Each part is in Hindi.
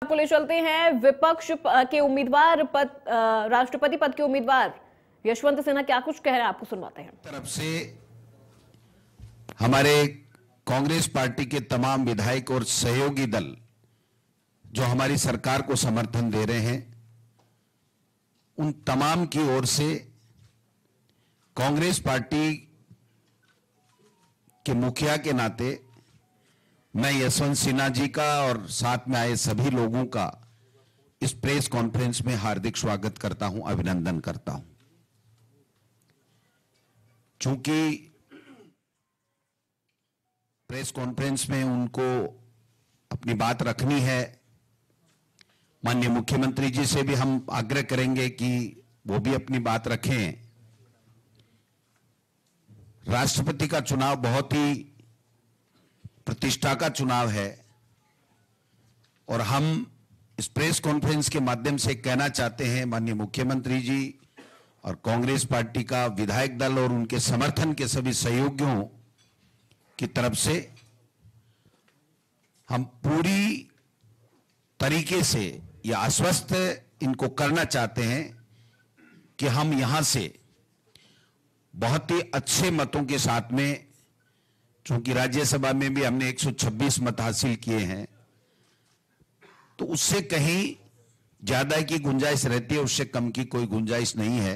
आपको ले चलते हैं विपक्ष के उम्मीदवार पद, राष्ट्रपति पद के उम्मीदवार यशवंत सिन्हा क्या कुछ कह रहे हैं, आपको सुनवाते हैं। तरफ से हमारे कांग्रेस पार्टी के तमाम विधायक और सहयोगी दल जो हमारी सरकार को समर्थन दे रहे हैं, उन तमाम की ओर से कांग्रेस पार्टी के मुखिया के नाते मैं यशवंत सिन्हा जी का और साथ में आए सभी लोगों का इस प्रेस कॉन्फ्रेंस में हार्दिक स्वागत करता हूं, अभिनंदन करता हूं। चूंकि प्रेस कॉन्फ्रेंस में उनको अपनी बात रखनी है, माननीय मुख्यमंत्री जी से भी हम आग्रह करेंगे कि वो भी अपनी बात रखें। राष्ट्रपति का चुनाव बहुत ही प्रतिष्ठा का चुनाव है और हम इस प्रेस कॉन्फ्रेंस के माध्यम से कहना चाहते हैं माननीय मुख्यमंत्री जी और कांग्रेस पार्टी का विधायक दल और उनके समर्थन के सभी सहयोगियों की तरफ से हम पूरी तरीके से यह आश्वस्त इनको करना चाहते हैं कि हम यहां से बहुत ही अच्छे मतों के साथ में, चूंकि राज्यसभा में भी हमने 126 मत हासिल किए हैं, तो उससे कहीं ज्यादा की गुंजाइश रहती है, उससे कम की कोई गुंजाइश नहीं है।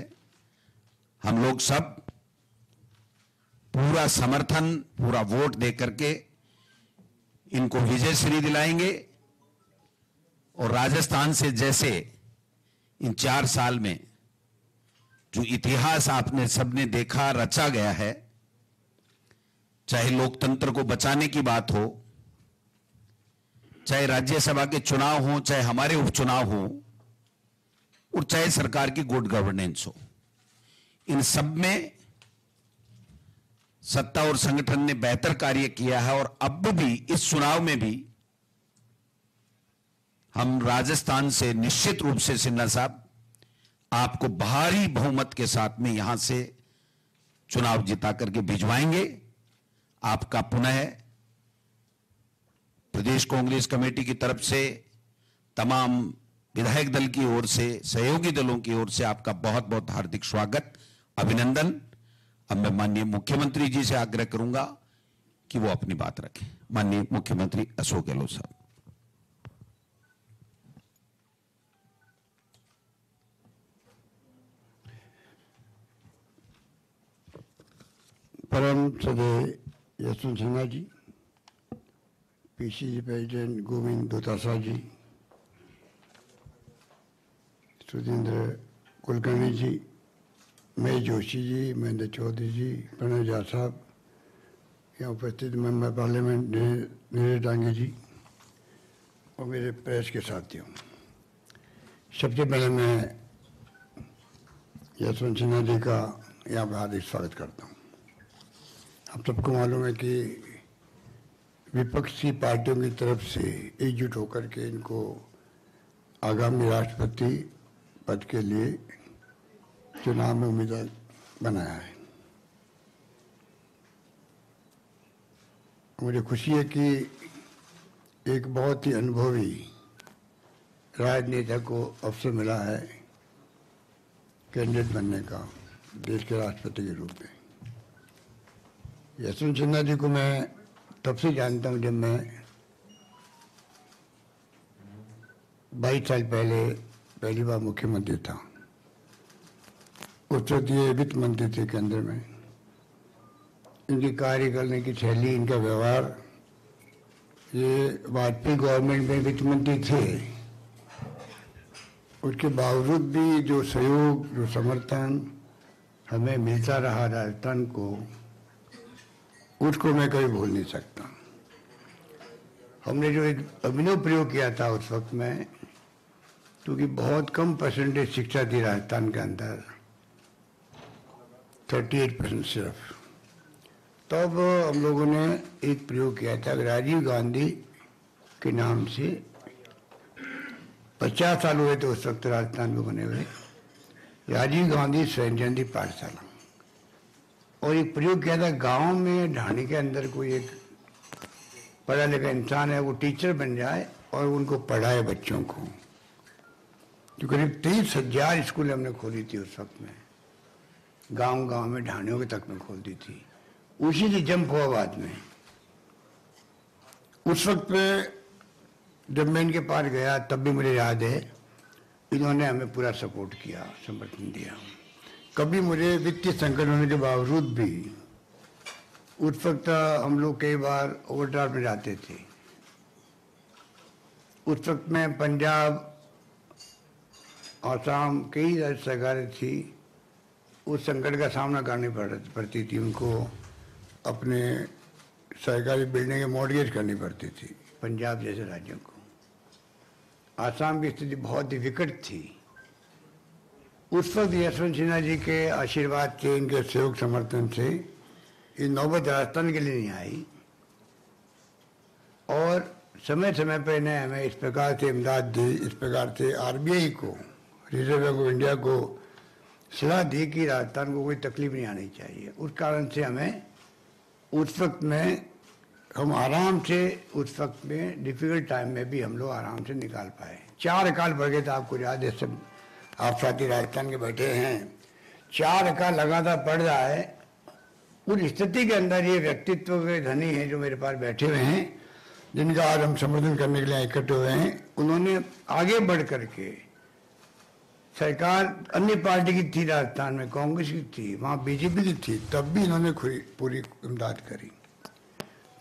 हम लोग सब पूरा समर्थन, पूरा वोट दे करके इनको विजय श्री दिलाएंगे और राजस्थान से जैसे इन 4 साल में जो इतिहास आपने सबने देखा, रचा गया है, चाहे लोकतंत्र को बचाने की बात हो, चाहे राज्यसभा के चुनाव हो, चाहे हमारे उपचुनाव हो और चाहे सरकार की गुड गवर्नेंस हो, इन सब में सत्ता और संगठन ने बेहतर कार्य किया है। और अब भी इस चुनाव में भी हम राजस्थान से निश्चित रूप से सिन्हा साहब आपको भारी बहुमत के साथ में यहां से चुनाव जिता करके भिजवाएंगे। आपका पुनः प्रदेश कांग्रेस कमेटी की तरफ से, तमाम विधायक दल की ओर से, सहयोगी दलों की ओर से आपका बहुत बहुत हार्दिक स्वागत, अभिनंदन। अब मैं माननीय मुख्यमंत्री जी से आग्रह करूंगा कि वो अपनी बात रखें। माननीय मुख्यमंत्री अशोक गहलोत साहब। परम श्रद्धेय यशवंत सिन्हा जी, पीसीसी प्रेसिडेंट गोविंद डोटासरा जी, सुरेंद्र कुलकर्णी जी, महेश जोशी जी, महेंद्र चौधरी जी, प्रणव झा साहब, यहाँ उपस्थित मेंबर पार्लियामेंट नीरज डांगे जी और मेरे प्रेस के साथियों, सबसे पहले मैं यशवंत सिन्हा जी का यहाँ पर हार्दिक स्वागत करता हूँ। आप सबको मालूम है कि विपक्षी पार्टियों की तरफ से एकजुट होकर के इनको आगामी राष्ट्रपति पद के लिए चुनाव में उम्मीदवार बनाया है। मुझे खुशी है कि एक बहुत ही अनुभवी राजनेता को अवसर मिला है कैंडिडेट बनने का देश के राष्ट्रपति के रूप में। यशवंत सिन्हा जी को मैं तब से जानता हूँ जब मैं 22 साल पहले पहली बार मुख्यमंत्री था। उस वक्त ये वित्त मंत्री थे केंद्र में। इनकी कार्य करने की शैली, इनका व्यवहार, ये वाजपेयी गवर्नमेंट में वित्त मंत्री थे, उसके बावजूद भी जो सहयोग, जो समर्थन हमें मिलता रहा राजस्थान को, उसको मैं कभी भूल नहीं सकता। हमने जो एक अभिनव प्रयोग किया था उस वक्त में, क्योंकि बहुत कम परसेंटेज शिक्षा थी राजस्थान के अंदर, 38% सिर्फ, तब हम लोगों ने एक प्रयोग किया था। राजीव गांधी के नाम से 50 साल हुए थे उस वक्त राजस्थान में बने हुए, राजीव गांधी स्वयं जयंती पाठशाला, और एक प्रयोग किया था गांव में ढाणी के अंदर कोई एक पढ़ा लिखा इंसान है, वो टीचर बन जाए और उनको पढ़ाए बच्चों को। जो करीब 23,000 स्कूल हमने खोली थी उस वक्त में, गांव-गांव में, ढाणियों के तक में खोल दी थी। उसी से जंप हुआ बाद में। उस वक्त पे जब मैं इनके पास गया तब भी मुझे याद है इन्होंने हमें पूरा सपोर्ट किया, समर्थन दिया। कभी मुझे वित्तीय संकट होने के बावजूद भी उस वक्त हम लोग कई बार ओवरड्राफ्ट में जाते थे। उस वक्त में पंजाब, आसाम, कई राज्य सरकारें थी, उस संकट का सामना करनी पड़ती थी उनको। अपने सरकारी बिल्डिंगें मॉर्गेज करनी पड़ती थी पंजाब जैसे राज्यों को। आसाम की स्थिति बहुत ही विकट थी। उस वक्त यशवंत सिन्हा जी के आशीर्वाद से, इनके सहयोग समर्थन से ये नौबत राजस्थान के लिए नहीं आई। और समय समय पर इन्हें हमें इस प्रकार से इमदाद दी, इस प्रकार से आरबीआई को, रिजर्व बैंक ऑफ इंडिया को सलाह दी कि राजस्थान को कोई तकलीफ नहीं आनी चाहिए। उस कारण से हमें उस वक्त में हम आराम से, उस वक्त में डिफिकल्ट टाइम में भी हम लोग आराम से निकाल पाए। 4 अकाल पड़ गए थे, आपको याद है, सब आप साथी राजस्थान के बैठे हैं। 4 अकाल लगातार पड़ रहा है। उस स्थिति के अंदर ये व्यक्तित्व के धनी हैं जो मेरे पास बैठे हुए हैं, जिनका आज हम समर्थन करने के लिए इकट्ठे हुए हैं। उन्होंने आगे बढ़ करके, सरकार अन्य पार्टी की थी राजस्थान में, कांग्रेस की थी, वहाँ बीजेपी की थी, तब भी इन्होंने पूरी इमदाद करी।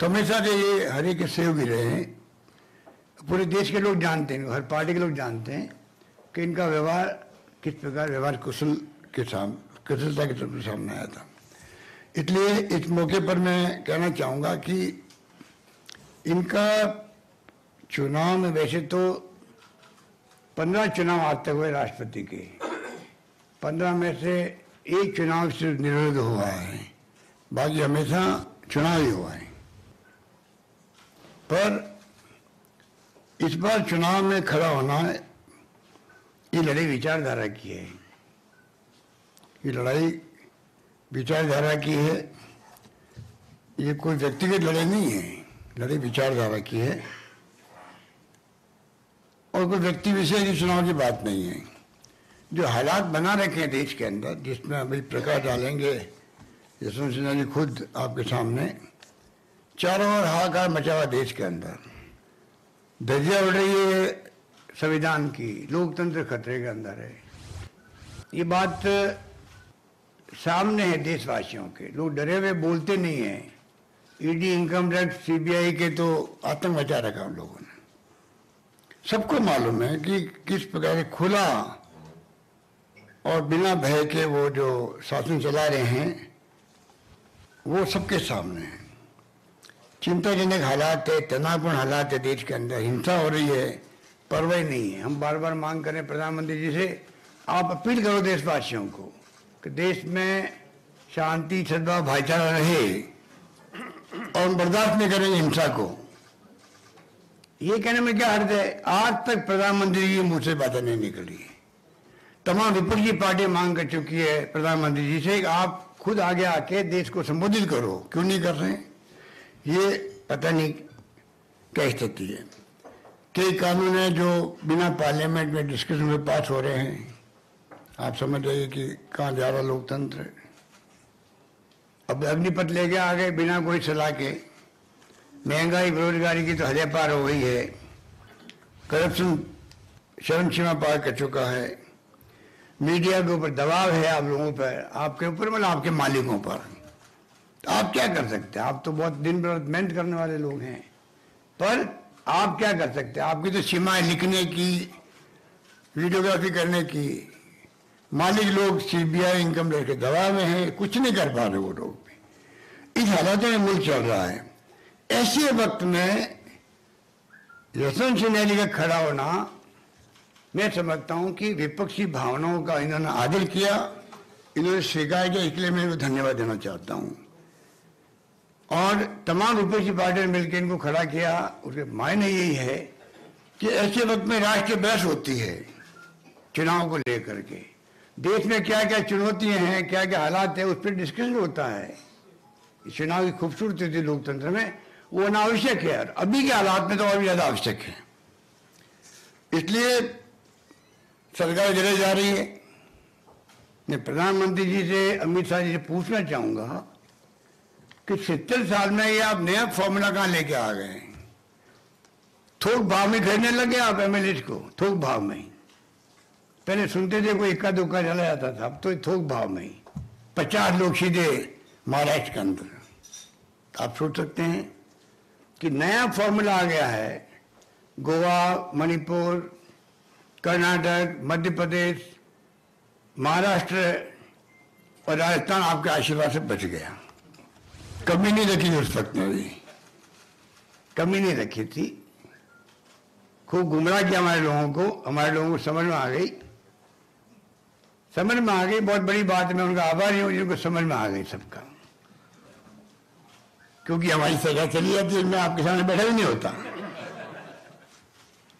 तो हमेशा से ये हरि के सहयोगी रहे हैं। पूरे देश के लोग जानते हैं, हर पार्टी के लोग जानते हैं कि इनका व्यवहार किस प्रकार, व्यवहार कुशलता के सामने आया था। इसलिए इस मौके पर मैं कहना चाहूँगा कि इनका चुनाव में, वैसे तो 15 चुनाव आज तक हुए राष्ट्रपति के, 15 में से एक चुनाव सिर्फ निर्विरोध हुआ है, बाकी हमेशा चुनाव ही हुआ है। पर इस बार चुनाव में खड़ा होना, ये लड़ाई विचारधारा की है। ये लड़ाई विचारधारा की है, ये कोई व्यक्तिगत लड़ाई नहीं है, लड़ाई विचारधारा की है। और कोई व्यक्ति विशेष की चुनाव की बात नहीं है। जो हालात बना रखे हैं देश के अंदर, जिसमें अभी प्रकाश डालेंगे यशवंत सिन्हा जी खुद आपके सामने, चारों ओर हाहाकार मचा हुआ देश के अंदर, धज्जियां उड़ रही है संविधान की, लोकतंत्र खतरे के अंदर है। ये बात सामने है देशवासियों के, लोग डरे हुए बोलते नहीं हैं। ईडी, इनकम टैक्स, सीबीआई के तो आतंक मचा रखा उन लोगों ने। सबको मालूम है कि किस प्रकार खुला और बिना भय के वो जो शासन चला रहे हैं, वो सबके सामने है। चिंताजनक हालात है, तनावपूर्ण हालात है देश के अंदर, हिंसा हो रही है, परवाह नहीं है। हम बार बार मांग करें प्रधानमंत्री जी से, आप अपील करो देशवासियों को कि देश में शांति, सद्भाव, भाईचारा रहे और हम बर्दाश्त नहीं करेंगे हिंसा को। ये कहने में क्या हर्ज है? आज तक प्रधानमंत्री जी मुंह से बातें नहीं निकली। तमाम विपक्षी पार्टी मांग कर चुकी है प्रधानमंत्री जी से, आप खुद आगे आके देश को संबोधित करो, क्यों नहीं कर रहे हैं? ये पता नहीं क्या स्थिति है। कई कानून है जो बिना पार्लियामेंट में डिस्कशन में पास हो रहे हैं। आप समझ जाइए कि कहाँ जा रहा लोकतंत्र। अब अग्निपथ लेके आ गए बिना कोई सलाह के। महंगाई, बेरोजगारी की तो हद पार हो गई है। करप्शन चरम सीमा पार कर चुका है। मीडिया के ऊपर दबाव है आप लोगों पर, आपके ऊपर, मतलब आपके मालिकों पर। तो आप क्या कर सकते हैं? आप तो बहुत दिन भर मेहनत करने वाले लोग हैं, पर आप क्या कर सकते हैं? आपकी तो सीमाएं लिखने की, वीडियोग्राफी करने की। मालिक लोग सीबीआई, इनकम टैक्स के दबाव में हैं, कुछ नहीं कर पा रहे वो लोग। इस हालातों में मुल्क चल रहा है। ऐसे वक्त में यशवंत सिन्हा जी का खड़ा होना, मैं समझता हूं कि विपक्षी भावनाओं का इन्होंने आदर किया, इन्होंने स्वीकार किया, इसलिए मैं इनको धन्यवाद देना चाहता हूं। और तमाम विपक्षी पार्टियों ने मिलकर इनको खड़ा किया। उसके मायने यही है कि ऐसे वक्त में राष्ट्रीय बहस होती है चुनाव को लेकर के। देश में क्या क्या चुनौतियां हैं, क्या क्या हालात है, उस पर डिस्कशन होता है। चुनाव की खूबसूरती थी लोकतंत्र में, वो अनावश्यक है। अभी के हालात में तो और भी ज्यादा आवश्यक है। इसलिए सरकार गिरे जा रही है। मैं प्रधानमंत्री जी से, अमित शाह जी से पूछना चाहूंगा कि 70 साल में ये आप नया फॉर्मूला कहां लेके आ गए हैं? थोक भाव में खरीदने लगे आप एमएलए को, थोक भाव में। पहले सुनते थे कोई इक्का दुक्का चला जाता था, अब तो थोक भाव में ही 50 लोग सीधे महाराष्ट्र के अंदर। आप सोच सकते हैं कि नया फॉर्मूला आ गया है। गोवा, मणिपुर, कर्नाटक, मध्य प्रदेश, महाराष्ट्र और राजस्थान आपके आशीर्वाद से बच गया। कमी नहीं रखी उस वक्त में भी, कमी नहीं रखी थी। खूब गुमराह किया हमारे लोगों को समझ में आ गई, समझ में आ गई। बहुत बड़ी बात है, मैं उनका आभारी हूं जिनको समझ में आ गई सबका, क्योंकि हमारी सजा चली जाती है, मैं आपके सामने बैठा भी नहीं होता।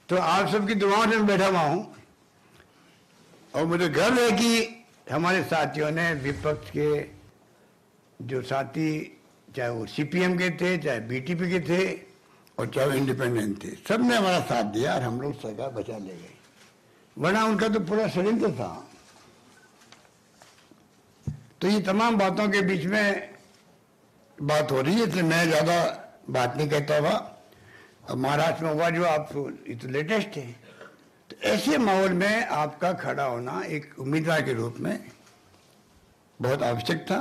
तो आप सबकी दुआओं से मैं बैठा हुआ हूं और मुझे गर्व है कि हमारे साथियों ने, विपक्ष के जो साथी, चाहे वो सीपीएम के थे, चाहे बीटीपी के थे और चाहे वो इंडिपेंडेंट थे, सबने हमारा साथ दिया और हम लोग सरकार बचा ले गए। वरना उनका तो पूरा षड्यंत्र था। तो ये तमाम बातों के बीच में बात हो रही है, इसलिए मैं ज्यादा बात नहीं कहता हुआ। अब महाराष्ट्र में हुआ जो आप, ये तो लेटेस्ट है। तो ऐसे माहौल में आपका खड़ा होना एक उम्मीदवार के रूप में बहुत आवश्यक था।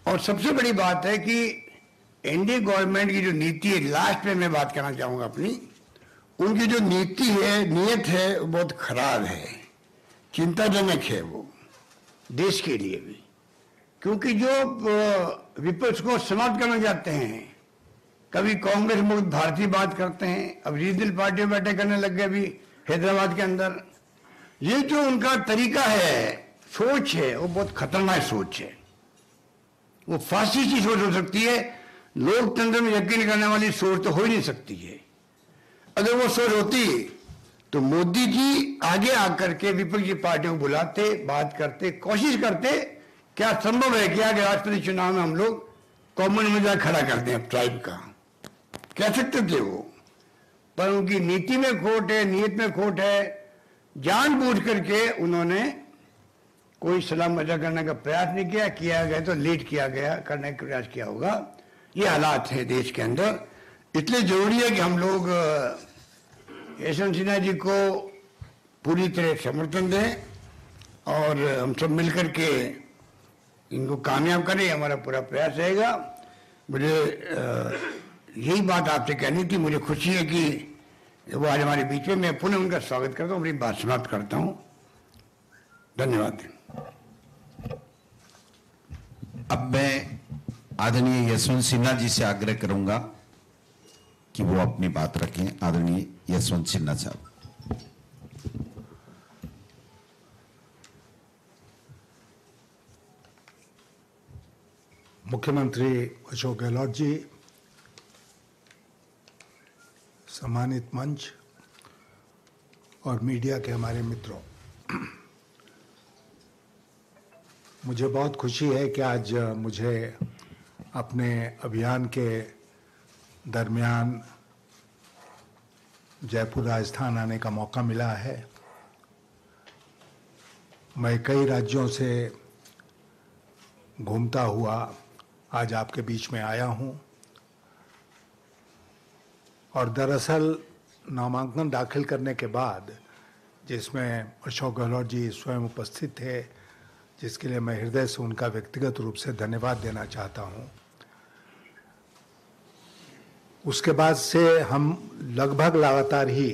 और सबसे बड़ी बात है कि एनडीए गवर्नमेंट की जो नीति है, लास्ट में मैं बात करना चाहूंगा अपनी, उनकी जो नीति है, नीयत है, वो बहुत खराब है, चिंताजनक है वो देश के लिए भी। क्योंकि जो विपक्ष को समाप्त करना चाहते हैं, कभी कांग्रेस मुक्त भारतीय बात करते हैं, अब रीजनल पार्टी बैठे करने लग गए अभी हैदराबाद के अंदर। ये जो उनका तरीका है, सोच है, वो बहुत खतरनाक सोच है। वो फांसी की सोच हो सकती है, लोकतंत्र में यकीन करने वाली सोच तो हो ही नहीं सकती है। अगर वो सोच होती तो मोदी जी आगे आकर के विपक्षी पार्टियों को बुलाते, बात करते, कोशिश करते, क्या संभव है क्या कि राष्ट्रपति चुनाव में हम लोग कॉमन उम्मीदवार खड़ा कर दें ट्राइब का, कह सकते थे वो। पर उनकी नीति में खोट है, नीयत में खोट है। जानबूझ करके उन्होंने कोई सलाह मशवरा करने का प्रयास नहीं किया, किया गया तो लेट किया गया, करने का प्रयास किया होगा। ये हालात है देश के अंदर। इसलिए जरूरी है कि हम लोग यशवंत सिन्हा जी को पूरी तरह समर्थन दें और हम सब मिलकर के इनको कामयाब करें, हमारा पूरा प्रयास रहेगा। मुझे यही बात आपसे कहनी थी। मुझे खुशी है कि वो आज हमारे बीच में, मैं पुनः उनका स्वागत करता हूँ, अपनी बात समाप्त करता हूँ। धन्यवाद। अब मैं आदरणीय यशवंत सिन्हा जी से आग्रह करूंगा कि वो अपनी बात रखें। आदरणीय यशवंत सिन्हा साहब। मुख्यमंत्री अशोक गहलोत जी, सम्मानित मंच और मीडिया के हमारे मित्रों, मुझे बहुत खुशी है कि आज मुझे अपने अभियान के दरमियान जयपुर राजस्थान आने का मौका मिला है। मैं कई राज्यों से घूमता हुआ आज आपके बीच में आया हूं और दरअसल नामांकन दाखिल करने के बाद, जिसमें अशोक गहलोत जी स्वयं उपस्थित थे, जिसके लिए मैं हृदय से उनका व्यक्तिगत रूप से धन्यवाद देना चाहता हूं, उसके बाद से हम लगभग लगातार ही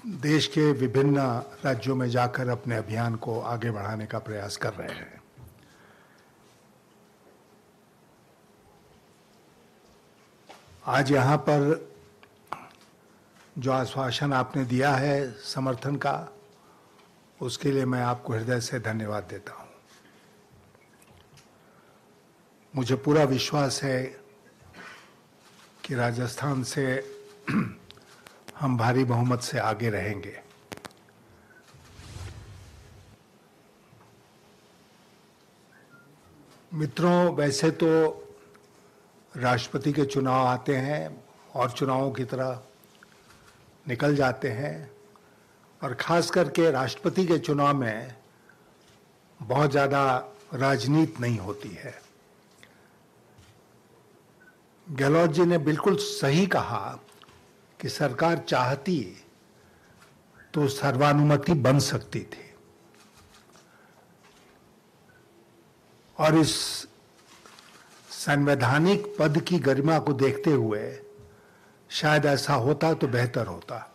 देश के विभिन्न राज्यों में जाकर अपने अभियान को आगे बढ़ाने का प्रयास कर रहे हैं। आज यहाँ पर जो आश्वासन आपने दिया है समर्थन का, उसके लिए मैं आपको हृदय से धन्यवाद देता हूँ। मुझे पूरा विश्वास है कि राजस्थान से हम भारी बहुमत से आगे रहेंगे। मित्रों, वैसे तो राष्ट्रपति के चुनाव आते हैं और चुनावों की तरह निकल जाते हैं, और खास करके राष्ट्रपति के चुनाव में बहुत ज़्यादा राजनीति नहीं होती है। गहलोत जी ने बिल्कुल सही कहा कि सरकार चाहती तो सर्वानुमति बन सकती थी, और इस संवैधानिक पद की गरिमा को देखते हुए शायद ऐसा होता तो बेहतर होता,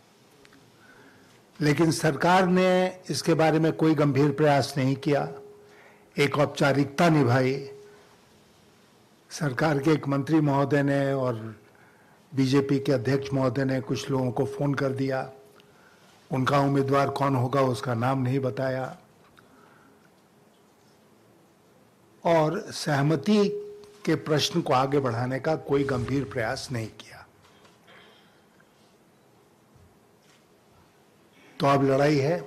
लेकिन सरकार ने इसके बारे में कोई गंभीर प्रयास नहीं किया, एक औपचारिकता निभाई। सरकार के एक मंत्री महोदय ने और बीजेपी के अध्यक्ष महोदय ने कुछ लोगों को फोन कर दिया, उनका उम्मीदवार कौन होगा उसका नाम नहीं बताया, और सहमति के प्रश्न को आगे बढ़ाने का कोई गंभीर प्रयास नहीं किया। तो अब लड़ाई है,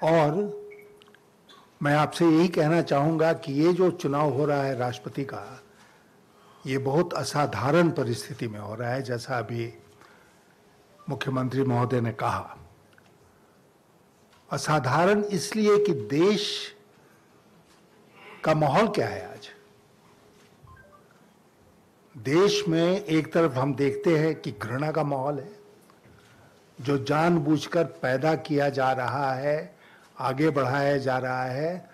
और मैं आपसे यही कहना चाहूंगा कि ये जो चुनाव हो रहा है राष्ट्रपति का, ये बहुत असाधारण परिस्थिति में हो रहा है, जैसा अभी मुख्यमंत्री महोदय ने कहा। असाधारण इसलिए कि देश का माहौल क्या है आज। देश में एक तरफ हम देखते हैं कि घृणा का माहौल है, जो जानबूझकर पैदा किया जा रहा है, आगे बढ़ाया जा रहा है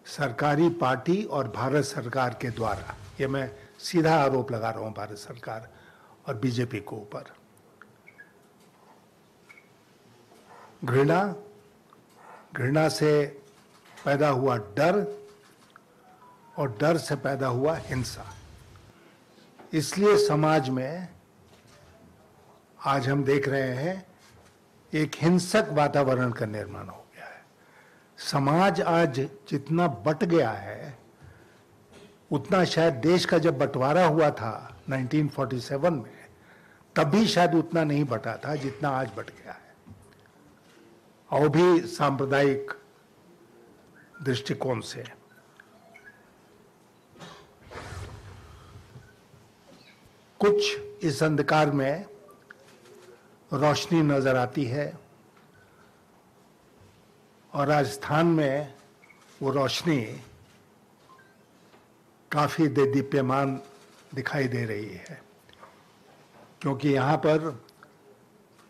सरकारी पार्टी और भारत सरकार के द्वारा। ये मैं सीधा आरोप लगा रहा हूं भारत सरकार और बीजेपी के ऊपर। घृणा से पैदा हुआ डर, और डर से पैदा हुआ हिंसा। इसलिए समाज में आज हम देख रहे हैं एक हिंसक वातावरण का निर्माण हो गया है। समाज आज जितना बट गया है, उतना शायद देश का जब बंटवारा हुआ था 1947 में, तब भी शायद उतना नहीं बटा था जितना आज बट गया है, और भी सांप्रदायिक दृष्टिकोण से। कुछ इस अंधकार में रोशनी नजर आती है, और राजस्थान में वो रोशनी काफी देदीप्यमान दिखाई दे रही है, क्योंकि यहाँ पर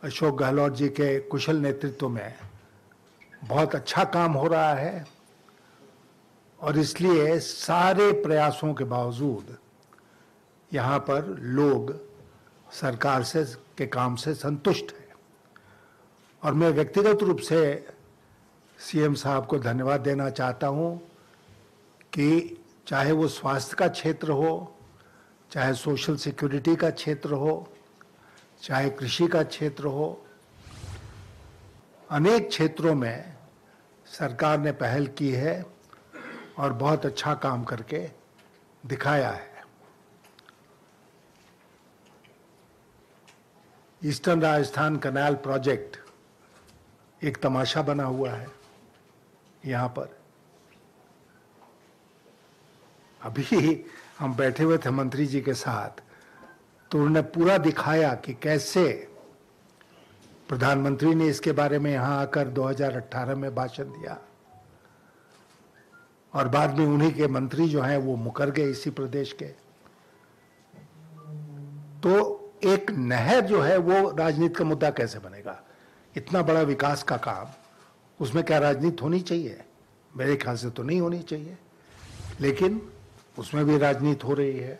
अशोक गहलोत जी के कुशल नेतृत्व में बहुत अच्छा काम हो रहा है, और इसलिए सारे प्रयासों के बावजूद यहाँ पर लोग सरकार से के काम से संतुष्ट हैं। और मैं व्यक्तिगत रूप से सीएम साहब को धन्यवाद देना चाहता हूँ कि चाहे वो स्वास्थ्य का क्षेत्र हो, चाहे सोशल सिक्योरिटी का क्षेत्र हो, चाहे कृषि का क्षेत्र हो, अनेक क्षेत्रों में सरकार ने पहल की है और बहुत अच्छा काम करके दिखाया है। ईस्टर्न राजस्थान कैनाल प्रोजेक्ट एक तमाशा बना हुआ है यहाँ पर। अभी हम बैठे हुए थे मंत्री जी के साथ, तो उन्होंने पूरा दिखाया कि कैसे प्रधानमंत्री ने इसके बारे में यहाँ आकर 2018 में भाषण दिया, और बाद में उन्हीं के मंत्री जो हैं वो मुकर गए इसी प्रदेश के। तो एक नहर जो है वो राजनीति का मुद्दा कैसे बनेगा? इतना बड़ा विकास का काम, उसमें क्या राजनीति होनी चाहिए? मेरे ख्याल से तो नहीं होनी चाहिए, लेकिन उसमें भी राजनीति हो रही है।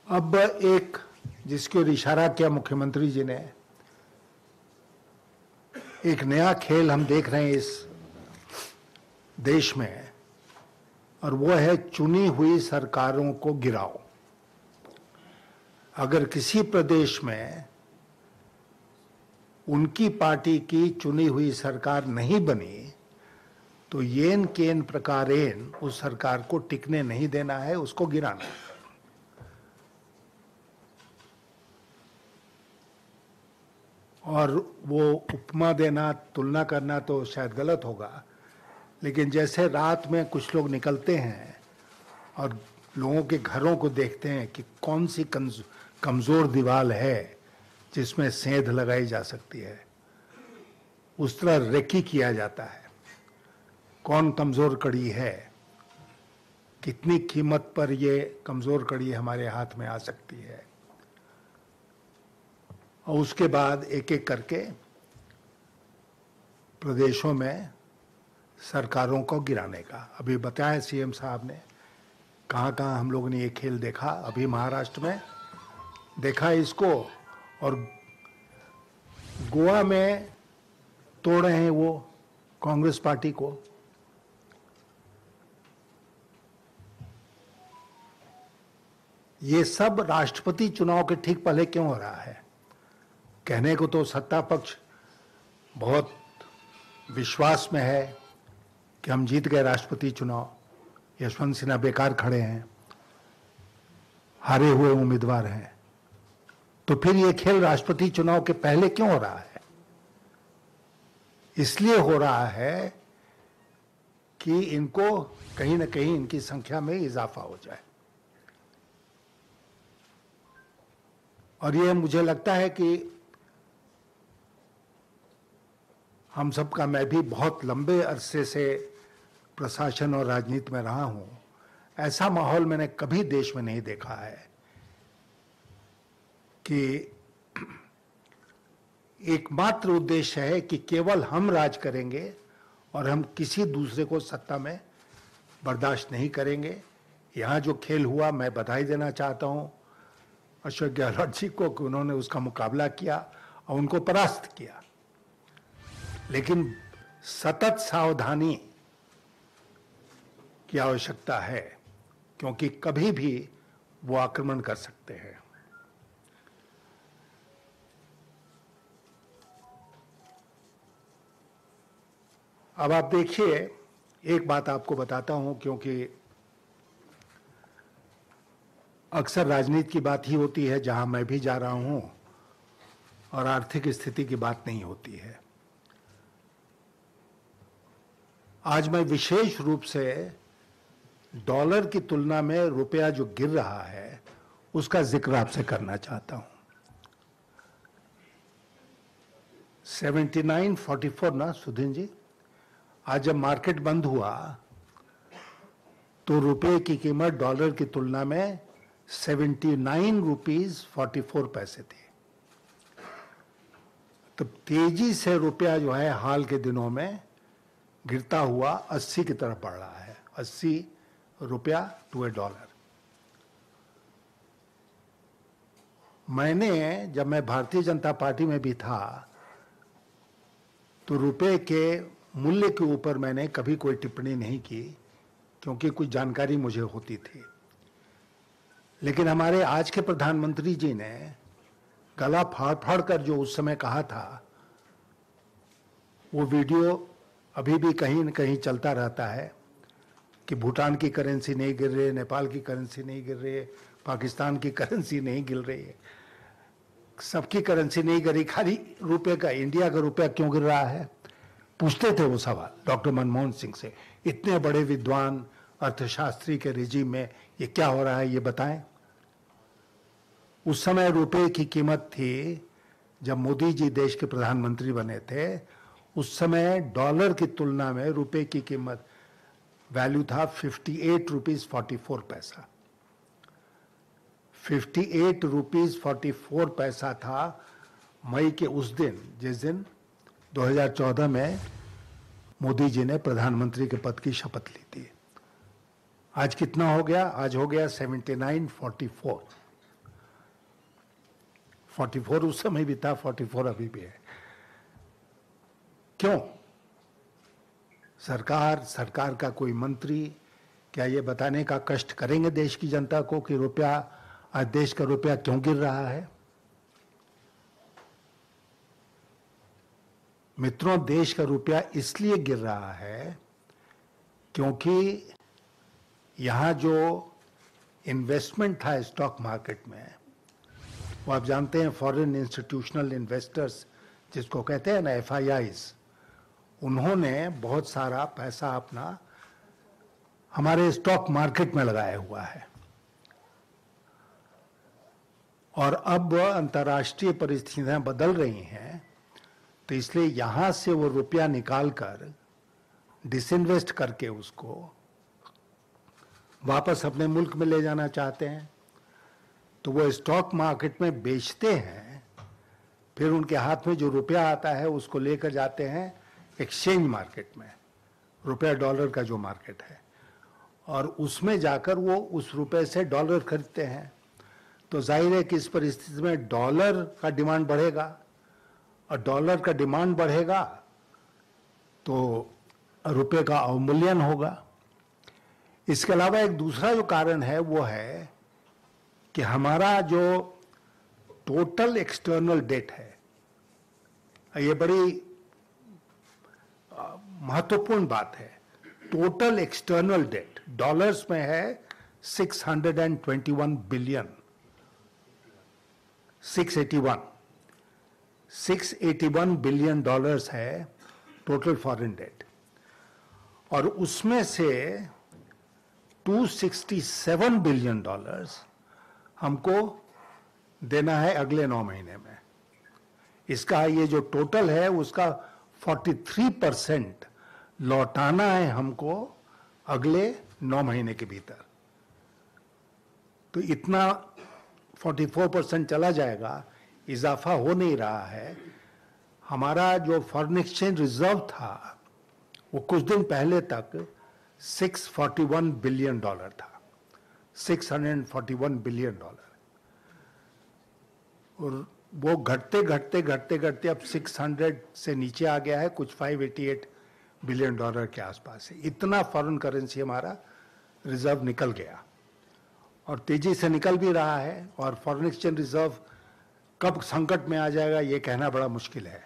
अब एक जिसकी ओर इशारा किया मुख्यमंत्री जी ने, एक नया खेल हम देख रहे हैं इस देश में, और वो है चुनी हुई सरकारों को गिराओ। अगर किसी प्रदेश में उनकी पार्टी की चुनी हुई सरकार नहीं बनी, तो येन केन प्रकारेण उस सरकार को टिकने नहीं देना है, उसको गिराना है। और वो उपमा देना, तुलना करना तो शायद गलत होगा, लेकिन जैसे रात में कुछ लोग निकलते हैं और लोगों के घरों को देखते हैं कि कौन सी कमज़ोर दीवार है जिसमें सेंध लगाई जा सकती है, उस तरह रेकी किया जाता है। कौन कमज़ोर कड़ी है, कितनी कीमत पर ये कमज़ोर कड़ी हमारे हाथ में आ सकती है, और उसके बाद एक एक करके प्रदेशों में सरकारों को गिराने का। अभी बताया सीएम साहब ने कहाँ कहाँ हम लोगों ने ये खेल देखा। अभी महाराष्ट्र में देखा इसको, और गोवा में तोड़ रहे हैं वो कांग्रेस पार्टी को। ये सब राष्ट्रपति चुनाव के ठीक पहले क्यों हो रहा है? कहने को तो सत्ता पक्ष बहुत विश्वास में है कि हम जीत गए राष्ट्रपति चुनाव, यशवंत सिन्हा बेकार खड़े हैं, हारे हुए उम्मीदवार हैं, तो फिर ये खेल राष्ट्रपति चुनाव के पहले क्यों हो रहा है? इसलिए हो रहा है कि इनको कहीं ना कहीं इनकी संख्या में इजाफा हो जाए। और ये मुझे लगता है कि हम सबका, मैं भी बहुत लंबे अरसे से प्रशासन और राजनीति में रहा हूं, ऐसा माहौल मैंने कभी देश में नहीं देखा है कि एकमात्र उद्देश्य है कि केवल हम राज करेंगे और हम किसी दूसरे को सत्ता में बर्दाश्त नहीं करेंगे। यहाँ जो खेल हुआ, मैं बधाई देना चाहता हूँ अशोक गहलोत जी को कि उन्होंने उसका मुकाबला किया और उनको परास्त किया, लेकिन सतत सावधानी की आवश्यकता है, क्योंकि कभी भी वो आक्रमण कर सकते हैं। अब आप देखिए, एक बात आपको बताता हूं, क्योंकि अक्सर राजनीति की बात ही होती है जहां मैं भी जा रहा हूं, और आर्थिक स्थिति की बात नहीं होती है। आज मैं विशेष रूप से डॉलर की तुलना में रुपया जो गिर रहा है उसका जिक्र आपसे करना चाहता हूं। 79.44 ना सुधीन जी, आज जब मार्केट बंद हुआ तो रुपए की कीमत डॉलर की तुलना में 79 रुपीज 44 पैसे थी। तो तेजी से रुपया जो है हाल के दिनों में गिरता हुआ 80 की तरफ बढ़ रहा है, 80 रुपया टू ए डॉलर। मैंने, जब मैं भारतीय जनता पार्टी में भी था, तो रुपए के मूल्य के ऊपर मैंने कभी कोई टिप्पणी नहीं की, क्योंकि कुछ जानकारी मुझे होती थी। लेकिन हमारे आज के प्रधानमंत्री जी ने गला फाड़ फाड़ कर जो उस समय कहा था, वो वीडियो अभी भी कहीं न कहीं चलता रहता है कि भूटान की करेंसी नहीं गिर रही है, नेपाल की करेंसी नहीं गिर रही है, पाकिस्तान की करेंसी नहीं गिर रही है, सबकी करेंसी नहीं गिर रही, खाली रुपए का, इंडिया का रुपया क्यों गिर रहा है? पूछते थे वो सवाल डॉक्टर मनमोहन सिंह से। इतने बड़े विद्वान अर्थशास्त्री के रिजीम में ये क्या हो रहा है, ये बताएं। उस समय रुपए की कीमत थी, जब मोदी जी देश के प्रधानमंत्री बने थे, उस समय डॉलर की तुलना में रुपए की कीमत, वैल्यू था 58 रुपीज 44 पैसा। 58 रुपीज 44 पैसा था मई के उस दिन, जिस दिन 2014 में मोदी जी ने प्रधानमंत्री के पद की शपथ ली थी। आज कितना हो गया? आज हो गया 79.44। 44 उस समय भी था, 44 अभी भी है। क्यों? सरकार का कोई मंत्री क्या ये बताने का कष्ट करेंगे देश की जनता को कि रुपया, आज देश का रुपया क्यों गिर रहा है? मित्रों, देश का रुपया इसलिए गिर रहा है क्योंकि यहां जो इन्वेस्टमेंट था स्टॉक मार्केट में, वो आप जानते हैं फॉरेन इंस्टीट्यूशनल इन्वेस्टर्स जिसको कहते हैं ना FIIs, उन्होंने बहुत सारा पैसा अपना हमारे स्टॉक मार्केट में लगाया हुआ है। और अब अंतर्राष्ट्रीय परिस्थितियां बदल रही हैं, तो इसलिए यहां से वो रुपया निकालकर डिसइन्वेस्ट करके उसको वापस अपने मुल्क में ले जाना चाहते हैं। तो वो स्टॉक मार्केट में बेचते हैं, फिर उनके हाथ में जो रुपया आता है उसको लेकर जाते हैं एक्सचेंज मार्केट में, रुपया डॉलर का जो मार्केट है, और उसमें जाकर वो उस रुपए से डॉलर खरीदते हैं। तो जाहिर है कि इस परिस्थिति में डॉलर का डिमांड बढ़ेगा, और डॉलर का डिमांड बढ़ेगा तो रुपए का अवमूल्यन होगा। इसके अलावा एक दूसरा जो कारण है वो है कि हमारा जो टोटल एक्सटर्नल डेट है, ये बड़ी महत्वपूर्ण बात है। टोटल एक्सटर्नल डेट डॉलर्स में है 621 बिलियन, 681 बिलियन डॉलर्स है टोटल फॉरेन डेट, और उसमें से 267 बिलियन डॉलर्स हमको देना है अगले 9 महीने में। इसका ये जो टोटल है उसका 43% लौटाना है हमको अगले 9 महीने के भीतर। तो इतना 44% चला जाएगा, इजाफा हो नहीं रहा है। हमारा जो फॉरेन एक्सचेंज रिजर्व था वो कुछ दिन पहले तक 641 बिलियन डॉलर था, 641 बिलियन डॉलर, और वो घटते घटते घटते घटते अब 600 से नीचे आ गया है, कुछ 588 बिलियन डॉलर के आसपास है। इतना फॉरेन करेंसी हमारा रिजर्व निकल गया, और तेजी से निकल भी रहा है। और फॉरेन एक्सचेंज रिजर्व कब संकट में आ जाएगा ये कहना बड़ा मुश्किल है।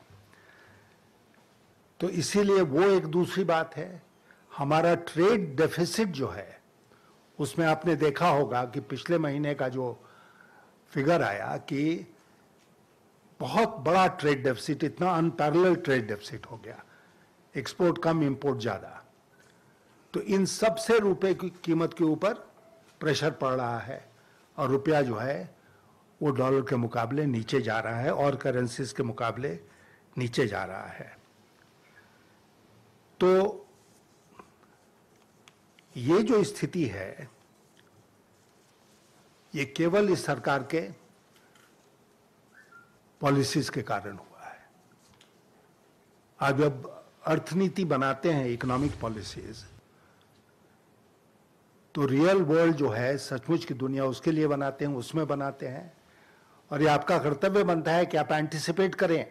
तो इसीलिए वो एक दूसरी बात है। हमारा ट्रेड डेफिसिट जो है उसमें आपने देखा होगा कि पिछले महीने का जो फिगर आया कि बहुत बड़ा ट्रेड डेफिसिट, इतना अनपैरेलल ट्रेड डेफिसिट हो गया, एक्सपोर्ट कम इंपोर्ट ज्यादा। तो इन सब से रुपए की कीमत के ऊपर प्रेशर पड़ रहा है, और रुपया जो है वो डॉलर के मुकाबले नीचे जा रहा है और करेंसीज के मुकाबले नीचे जा रहा है। तो ये जो स्थिति है ये केवल इस सरकार के पॉलिसीज के कारण हुआ है। आज जब अर्थनीति बनाते हैं, इकोनॉमिक पॉलिसीज, तो रियल वर्ल्ड जो है, सचमुच की दुनिया, उसके लिए बनाते हैं, उसमें बनाते हैं। और ये आपका कर्तव्य बनता है कि आप एंटिसिपेट करें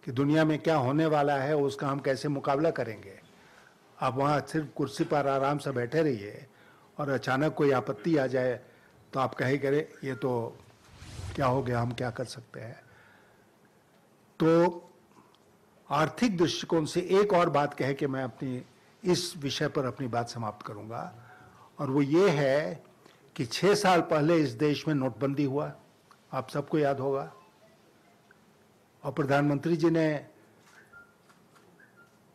कि दुनिया में क्या होने वाला है, उसका हम कैसे मुकाबला करेंगे। आप वहाँ सिर्फ कुर्सी पर आराम से बैठे रहिए और अचानक कोई आपत्ति आ जाए तो आप कहे करे ये तो क्या हो गया, हम क्या कर सकते हैं। तो आर्थिक दृष्टिकोण से एक और बात कह के मैं अपनी इस विषय पर अपनी बात समाप्त करूंगा, और वो ये है कि 6 साल पहले इस देश में नोटबंदी हुआ, आप सबको याद होगा, और प्रधानमंत्री जी ने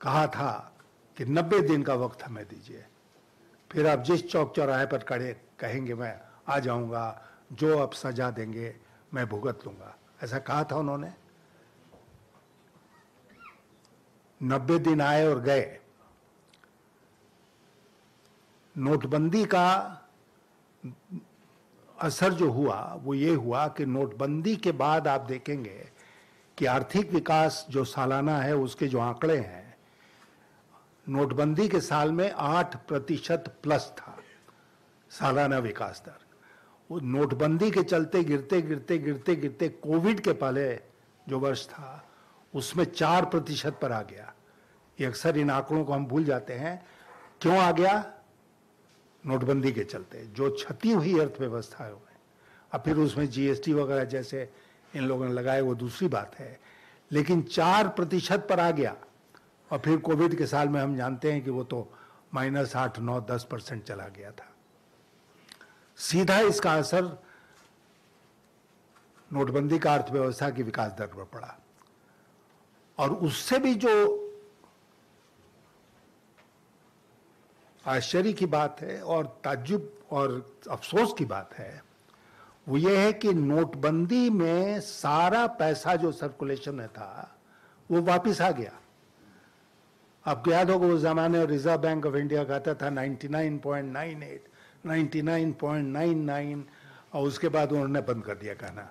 कहा था कि 90 दिन का वक्त हमें दीजिए, फिर आप जिस चौक चौराहे पर खड़े कहेंगे मैं आ जाऊंगा, जो आप सजा देंगे मैं भुगत लूंगा, ऐसा कहा था उन्होंने। 90 दिन आए और गए। नोटबंदी का असर जो हुआ वो ये हुआ कि नोटबंदी के बाद आप देखेंगे कि आर्थिक विकास जो सालाना है उसके जो आंकड़े हैं, नोटबंदी के साल में 8% प्लस था सालाना विकास दर। वो नोटबंदी के चलते गिरते गिरते गिरते गिरते कोविड के पहले जो वर्ष था उसमें 4% पर आ गया। ये अक्सर इन आंकड़ों को हम भूल जाते हैं। क्यों आ गया? नोटबंदी के चलते जो क्षति हुई अर्थव्यवस्था में। अब फिर उसमें जीएसटी वगैरह जैसे इन लोगों ने लगाए वो दूसरी बात है, लेकिन 4% पर आ गया। और फिर कोविड के साल में हम जानते हैं कि वो तो -8, 9, 10% चला गया था। सीधा इसका असर नोटबंदी का अर्थव्यवस्था की विकास दर पर पड़ा। और उससे भी जो आश्चर्य की बात है और ताज्जुब और अफसोस की बात है, वो ये है कि नोटबंदी में सारा पैसा जो सर्कुलेशन में था वो वापस आ गया। आपको याद होगा उस जमाने रिजर्व बैंक ऑफ इंडिया कहता था 99.98, 99.99, और उसके बाद उन्होंने बंद कर दिया कहना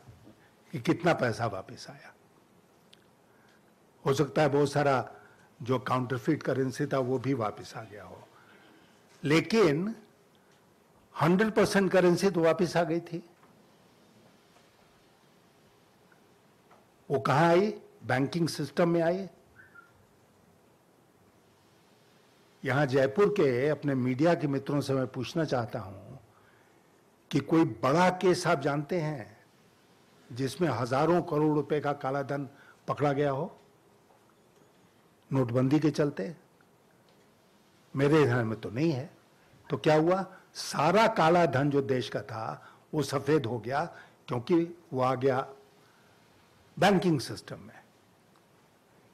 कि कितना पैसा वापस आया। हो सकता है बहुत सारा जो काउंटरफीट करेंसी था वो भी वापस आ गया हो, लेकिन 100% करेंसी तो वापस आ गई थी। वो कहां आई? बैंकिंग सिस्टम में आई। यहां जयपुर के अपने मीडिया के मित्रों से मैं पूछना चाहता हूं कि कोई बड़ा केस आप जानते हैं जिसमें हजारों करोड़ रुपए का काला धन पकड़ा गया हो नोटबंदी के चलते? मेरे ध्यान में तो नहीं है। तो क्या हुआ? सारा काला धन जो देश का था वो सफेद हो गया, क्योंकि वो आ गया बैंकिंग सिस्टम में।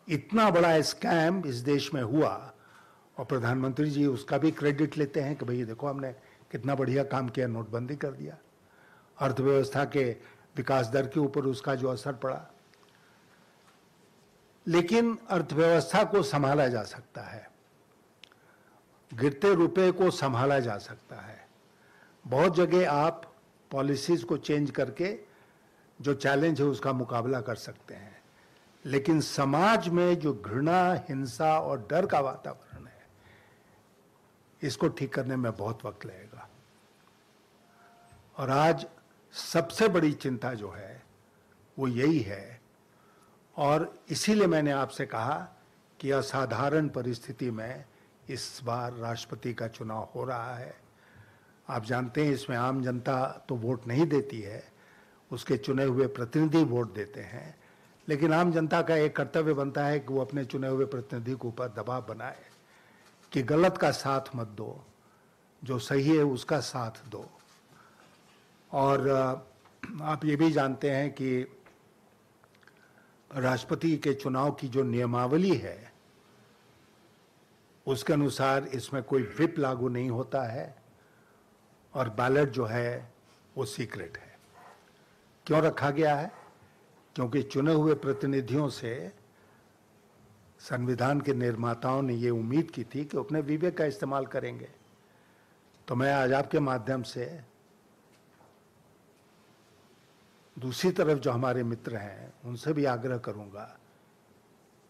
इतना बड़ा स्कैम इस देश में हुआ और प्रधानमंत्री जी उसका भी क्रेडिट लेते हैं कि भाई देखो हमने कितना बढ़िया काम किया, नोटबंदी कर दिया। अर्थव्यवस्था के विकास दर के ऊपर उसका जो असर पड़ा, लेकिन अर्थव्यवस्था को संभाला जा सकता है, गिरते रुपए को संभाला जा सकता है। बहुत जगह आप पॉलिसीज को चेंज करके जो चैलेंज है उसका मुकाबला कर सकते हैं, लेकिन समाज में जो घृणा, हिंसा और डर का वातावरण है, इसको ठीक करने में बहुत वक्त लगेगा। और आज सबसे बड़ी चिंता जो है वो यही है, और इसीलिए मैंने आपसे कहा कि असाधारण परिस्थिति में इस बार राष्ट्रपति का चुनाव हो रहा है। आप जानते हैं इसमें आम जनता तो वोट नहीं देती है, उसके चुने हुए प्रतिनिधि वोट देते हैं, लेकिन आम जनता का एक कर्तव्य बनता है कि वो अपने चुने हुए प्रतिनिधि के ऊपर दबाव बनाए कि गलत का साथ मत दो, जो सही है उसका साथ दो। और आप ये भी जानते हैं कि राष्ट्रपति के चुनाव की जो नियमावली है उसके अनुसार इसमें कोई व्हिप लागू नहीं होता है और बैलेट जो है वो सीक्रेट है। क्यों रखा गया है? क्योंकि चुने हुए प्रतिनिधियों से संविधान के निर्माताओं ने ये उम्मीद की थी कि अपने विवेक का इस्तेमाल करेंगे। तो मैं आज आपके माध्यम से दूसरी तरफ जो हमारे मित्र हैं उनसे भी आग्रह करूंगा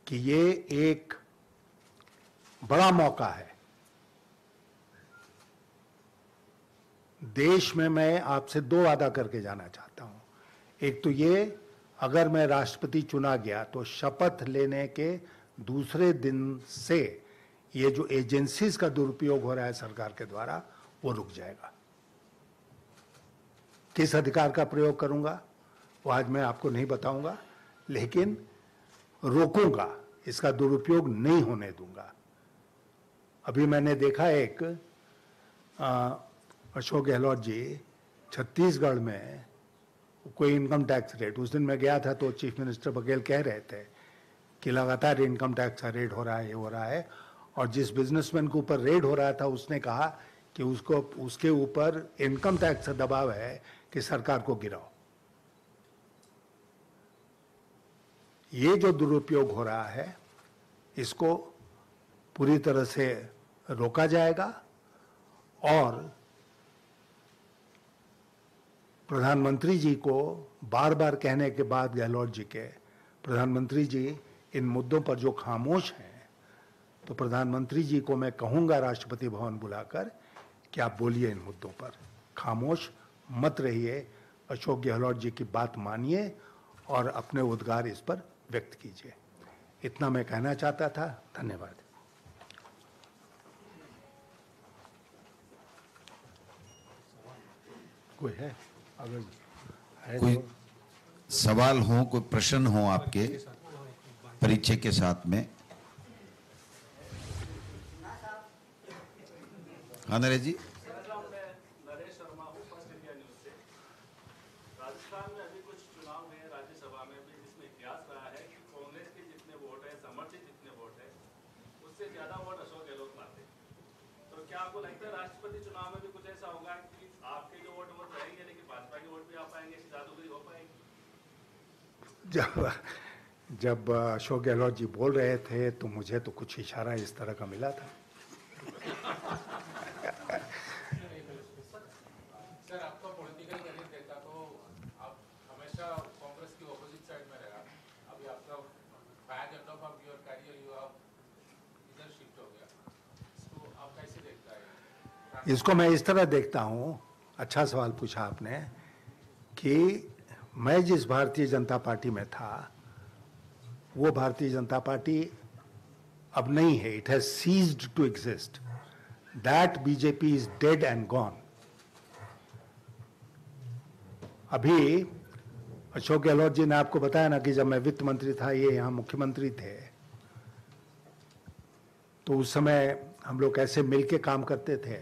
कि ये एक बड़ा मौका है। देश में मैं आपसे दो वादा करके जाना चाहता हूं। एक तो ये, अगर मैं राष्ट्रपति चुना गया तो शपथ लेने के दूसरे दिन से ये जो एजेंसीज का दुरुपयोग हो रहा है सरकार के द्वारा, वो रुक जाएगा। किस अधिकार का प्रयोग करूंगा वो आज मैं आपको नहीं बताऊंगा, लेकिन रोकूंगा, इसका दुरुपयोग नहीं होने दूंगा। अभी मैंने देखा एक अशोक गहलोत जी छत्तीसगढ़ में कोई इनकम टैक्स रेट, उस दिन मैं गया था तो चीफ मिनिस्टर बघेल कह रहे थे कि लगातार इनकम टैक्स का रेड हो रहा है, ये हो रहा है, और जिस बिजनेसमैन के ऊपर रेड हो रहा था उसने कहा कि उसके ऊपर इनकम टैक्स का दबाव है कि सरकार को गिराओ। ये जो दुरुपयोग हो रहा है इसको पूरी तरह से रोका जाएगा। और प्रधानमंत्री जी को बार बार कहने के बाद गहलोत जी के, प्रधानमंत्री जी इन मुद्दों पर जो खामोश हैं, तो प्रधानमंत्री जी को मैं कहूंगा राष्ट्रपति भवन बुलाकर कि आप बोलिए इन मुद्दों पर, खामोश मत रहिए, अशोक गहलोत जी की बात मानिए और अपने उद्गार इस पर व्यक्त कीजिए। इतना मैं कहना चाहता था। धन्यवाद। कोई है अगर है कोई तो? सवाल हो, कोई प्रश्न हो आपके परिचय के साथ में? हाँ नरेश जी। नरेश शर्मा हूँ, फर्स्ट इंडिया न्यूज से। राजस्थान में अभी कुछ चुनाव हुए राज्यसभा में भी, जिसमें इतिहास रहा है कि कांग्रेस के जितने वोट हैं उससे ज्यादा वोट अशोक गहलोत पाते। तो क्या आपको लगता है राष्ट्रपति चुनाव में भी कुछ ऐसा होगा कि आपके जो वोट वो रहेंगे लेकिन भाजपा के वोट भी आ पाएंगे, ऐसी जादूगरी हो पाएगी? जब अशोक गहलोत जी बोल रहे थे तो मुझे तो कुछ इशारा इस तरह का मिला था। सर, आपका पॉलिटिकल करियर देखा तो आप हमेशा कांग्रेस की ऑपोजिट साइड में रहा। अभी आपका back end of your career you have इधर शिफ्ट हो गया, तो आप कैसे देखता है? इसको मैं इस तरह देखता हूँ, अच्छा सवाल पूछा आपने, कि मैं जिस भारतीय जनता पार्टी में था वो भारतीय जनता पार्टी अब नहीं है। It has ceased to exist. That BJP is dead and gone. अभी अशोक गहलोत जी ने आपको बताया ना कि जब मैं वित्त मंत्री था, ये यहाँ मुख्यमंत्री थे, तो उस समय हम लोग कैसे मिलके काम करते थे।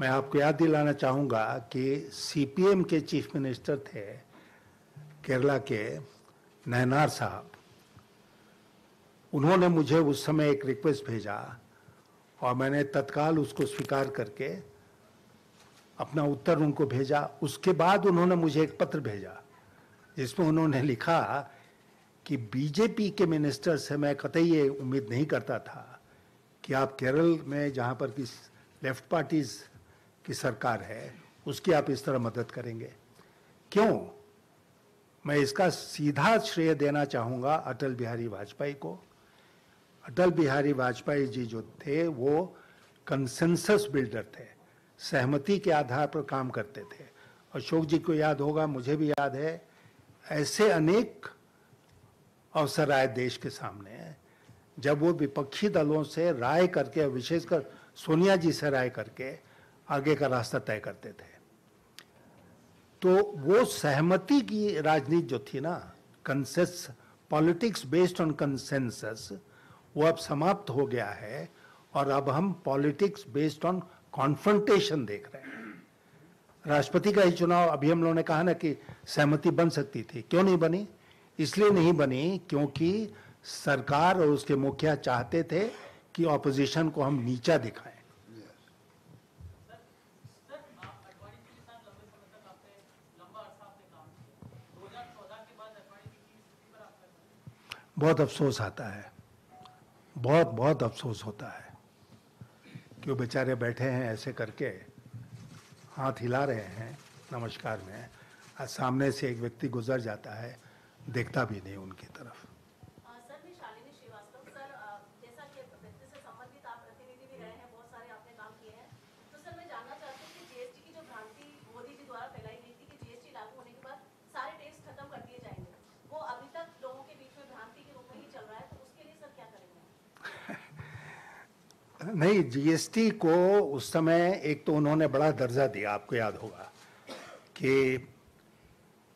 मैं आपको याद दिलाना चाहूँगा कि सीपीएम के चीफ मिनिस्टर थे केरला के, नयनार साहब। उन्होंने मुझे उस समय एक रिक्वेस्ट भेजा और मैंने तत्काल उसको स्वीकार करके अपना उत्तर उनको भेजा। उसके बाद उन्होंने मुझे एक पत्र भेजा जिसमें उन्होंने लिखा कि बीजेपी के मिनिस्टर से मैं कतई ये उम्मीद नहीं करता था कि आप केरल में, जहाँ पर कि लेफ्ट पार्टीज की सरकार है, उसकी आप इस तरह मदद करेंगे। क्यों? मैं इसका सीधा श्रेय देना चाहूँगा अटल बिहारी वाजपेयी को। अटल बिहारी वाजपेयी जी जो थे वो कंसेंसस बिल्डर थे, सहमति के आधार पर काम करते थे। अशोक जी को याद होगा, मुझे भी याद है, ऐसे अनेक अवसर आए देश के सामने जब वो विपक्षी दलों से राय करके, विशेषकर सोनिया जी से राय करके आगे का रास्ता तय करते थे। तो वो सहमति की राजनीति जो थी ना, consensus, politics based on consensus, वो अब समाप्त हो गया है और अब हम पॉलिटिक्स बेस्ड ऑन कॉन्फ्रंटेशन देख रहे हैं। राष्ट्रपति का ही चुनाव, अभी हम लोगों ने कहा ना कि सहमति बन सकती थी, क्यों नहीं बनी? इसलिए नहीं बनी क्योंकि सरकार और उसके मुखिया चाहते थे कि ऑपोजिशन को हम नीचा दिखाएं। बहुत अफसोस आता है, बहुत बहुत अफसोस होता है कि वो बेचारे बैठे हैं ऐसे करके, हाथ हिला रहे हैं नमस्कार में, और सामने से एक व्यक्ति गुजर जाता है, देखता भी नहीं उनकी तरफ। सर, मैं शालिनी श्रीवास्तव। सर, जैसा कि वित्त से संबंधित आप प्रतिनिधि भी रहे हैं, बहुत सारे आपने काम किए हैं, तो सर मैं जानना चाहती हूँ कि जीएसटी की जो भ्रांति मोदी जी द्वारा फैलाई गई थी कि जीएसटी लागू होने के बाद सारे टैक्स खत्म कर दिए जाएंगे, वो अभी तक लोगों के बीच में भ्रांति के रूप में ही चल रहा है, तो उसके लिए सर क्या करेंगे? नहीं, जीएसटी को उस समय एक तो उन्होंने बड़ा दर्जा दिया, आपको याद होगा कि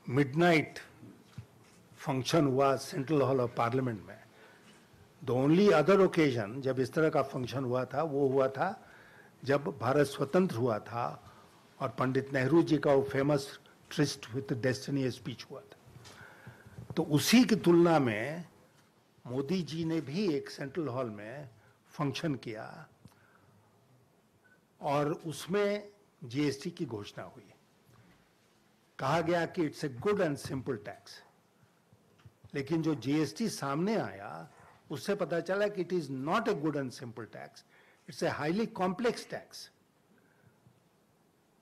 मिडनाइट फंक्शन हुआ सेंट्रल हॉल ऑफ पार्लियामेंट में। द ओनली अदर ओकेजन जब इस तरह का फंक्शन हुआ था वो हुआ था जब भारत स्वतंत्र हुआ था और पंडित नेहरू जी का वो famous tourist with destiny speech हुआ था। तो उसी की तुलना में मोदी जी ने भी एक सेंट्रल हॉल में फंक्शन किया और उसमें जीएसटी की घोषणा हुई। कहा गया कि it's a good and simple tax, लेकिन जो जीएसटी सामने आया उससे पता चला कि it is not a good and simple tax, it's a highly complex tax.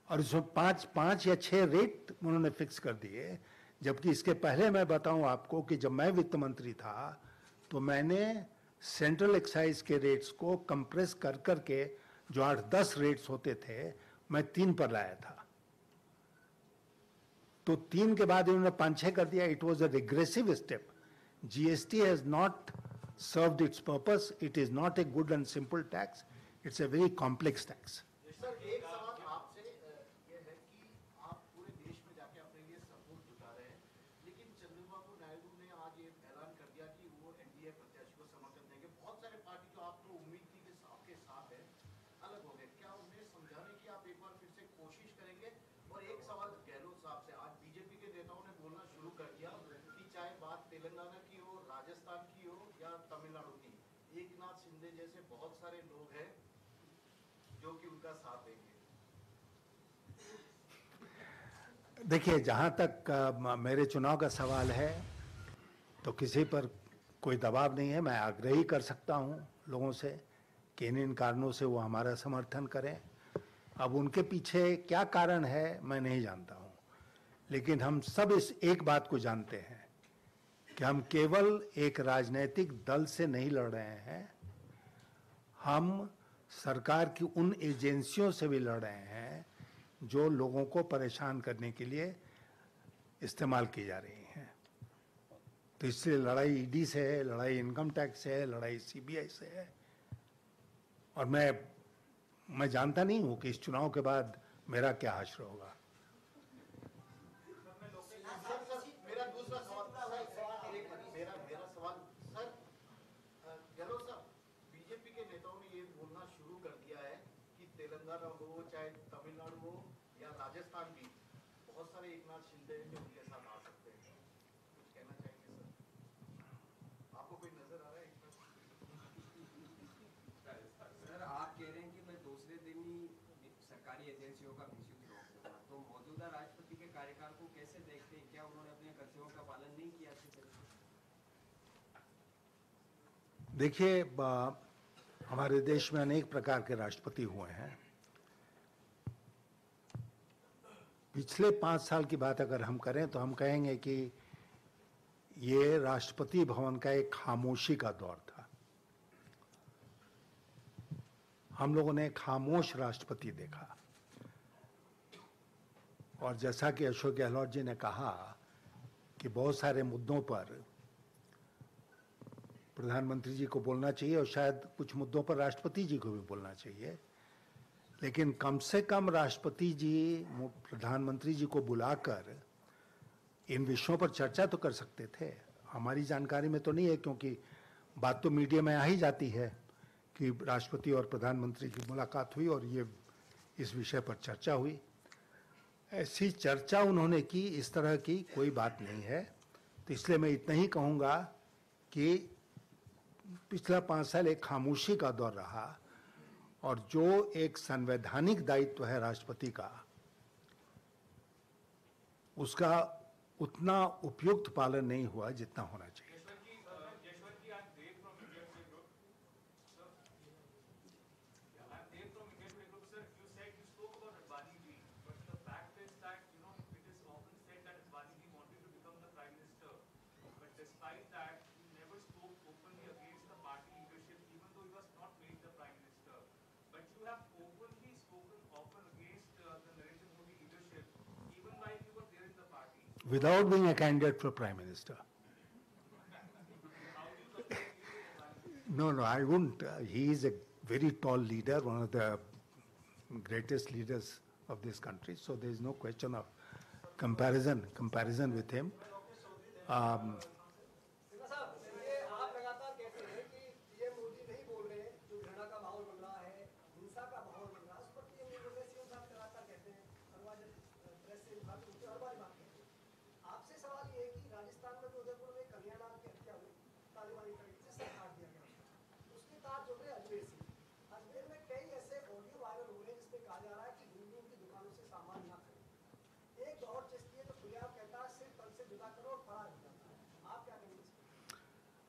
और इसमें पांच या 6 रेट उन्होंने फिक्स कर दिए, जबकि इसके पहले मैं बताऊं आपको कि जब मैं वित्त मंत्री था तो मैंने सेंट्रल एक्साइज के रेट्स को कंप्रेस कर करके जो 8-10 रेट्स होते थे, मैं 3 पर लाया था। तो 3 के बाद इन्होंने 5-6 कर दिया। It was a regressive step. GST has not served it's purpose, it is not a good and simple tax, it's a very complex tax. Sir, एक सवाल आपसे ये है कि आप पूरे देश में जाके अपने लिए सपोर्ट जुटा रहे हैं, लेकिन चंद्रबाबू नायडू ने आज ये ऐलान कर दिया कि वो एनडीए प्रत्याशी को समर्थन देंगे। बहुत सारे पार्टी जो आपको उम्मीद थी कि आपके साथ है, अलग हो गए। क्या उन्हें समझाने की आप एक बार फिर से कोशिश करेंगे? और एक सवाल गहलोत साहब से, आज बीजेपी के नेताओं ने बोलना शुरू कर दिया कि चाहे बात तेलंगाना की हो, राजस्थान की हो या तमिलनाडु की, एकनाथ शिंदे जैसे बहुत सारे लोग हैं जो कि उनका साथ देंगे। देखिए, जहाँ तक मेरे चुनाव का सवाल है तो किसी पर कोई दबाव नहीं है। मैं आग्रह ही कर सकता हूँ लोगों से कि इन कारणों से वो हमारा समर्थन करें। अब उनके पीछे क्या कारण है मैं नहीं जानता हूँ, लेकिन हम सब इस एक बात को जानते हैं कि हम केवल एक राजनीतिक दल से नहीं लड़ रहे हैं, हम सरकार की उन एजेंसियों से भी लड़ रहे हैं जो लोगों को परेशान करने के लिए इस्तेमाल की जा रही हैं। तो इसलिए लड़ाई ईडी से है, लड़ाई इनकम टैक्स से है, लड़ाई सीबीआई से है। और मैं जानता नहीं हूं कि इस चुनाव के बाद मेरा क्या हश्र होगा। मेरा दूसरा सवाल मेरा सवाल सर, गहलोत साहब, बीजेपी के नेताओं ने ये बोलना शुरू कर दिया है कि तेलंगाना हो चाहे तमिलनाडु हो या राजस्थान भी, बहुत सारे एक नाथ शिंदे हैं जो उनके साथ आ सकते हैं। कुछ कहना चाहेंगे सर? आपको कोई नजर आ रहा है? सर, आप कह रहे हैं कि मैं दूसरे दिन ही सरकारी एजेंसियों का मिसयूज रोक दूंगा, तो मौजूदा राष्ट्रपति के कार्यकाल को कैसे देखते हैं? क्या उन्होंने अपने कर्तव्यों का पालन नहीं किया? देखिए, हमारे देश में अनेक प्रकार के राष्ट्रपति हुए हैं। पिछले 5 साल की बात अगर हम करें तो हम कहेंगे कि ये राष्ट्रपति भवन का एक खामोशी का दौर था। हम लोगों ने खामोश राष्ट्रपति देखा, और जैसा कि अशोक गहलोत जी ने कहा कि बहुत सारे मुद्दों पर प्रधानमंत्री जी को बोलना चाहिए और शायद कुछ मुद्दों पर राष्ट्रपति जी को भी बोलना चाहिए, लेकिन कम से कम राष्ट्रपति जी प्रधानमंत्री जी को बुलाकर इन विषयों पर चर्चा तो कर सकते थे। हमारी जानकारी में तो नहीं है, क्योंकि बात तो मीडिया में आ ही जाती है कि राष्ट्रपति और प्रधानमंत्री की मुलाकात हुई और ये इस विषय पर चर्चा हुई। ऐसी चर्चा उन्होंने की, इस तरह की कोई बात नहीं है। तो इसलिए मैं इतना ही कहूँगा कि पिछला 5 साल एक खामोशी का दौर रहा, और जो एक संवैधानिक दायित्व है राष्ट्रपति का, उसका उतना उपयुक्त पालन नहीं हुआ जितना होना चाहिए। Without being a candidate for Prime Minister. No, I wouldn't. He is a very tall leader, one of the greatest leaders of this country. So there is no question of comparison with him.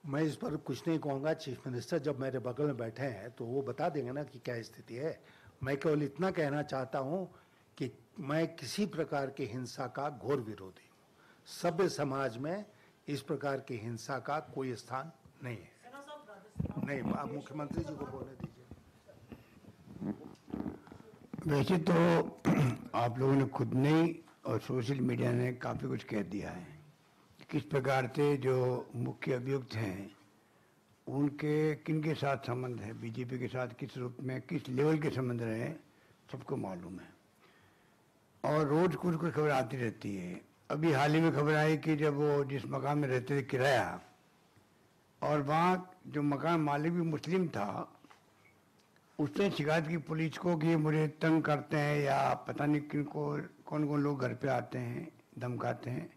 मैं इस पर कुछ नहीं कहूँगा। चीफ मिनिस्टर जब मेरे बगल में बैठे हैं तो वो बता देंगे ना कि क्या स्थिति है। मैं केवल इतना कहना चाहता हूँ कि मैं किसी प्रकार की हिंसा का घोर विरोधी हूँ। सभ्य समाज में इस प्रकार की हिंसा का कोई स्थान नहीं है। नहीं, आप मुख्यमंत्री जी को बोलने दीजिए। वैसे तो आप लोगों ने खुद ने और सोशल मीडिया ने काफ़ी कुछ कह दिया है। किस प्रकार से जो मुख्य अभियुक्त हैं उनके किनके साथ संबंध है, बीजेपी के साथ किस रूप में, किस लेवल के संबंध रहे, सबको मालूम है। और रोज कुछ खबर आती रहती है। अभी हाल ही में खबर आई कि जब वो जिस मकान में रहते थे किराया, और वहाँ जो मकान मालिक भी मुस्लिम था, उसने शिकायत की पुलिस को कि मुझे तंग करते हैं या पता नहीं किनको, कौन कौन लोग घर पे आते हैं, धमकाते हैं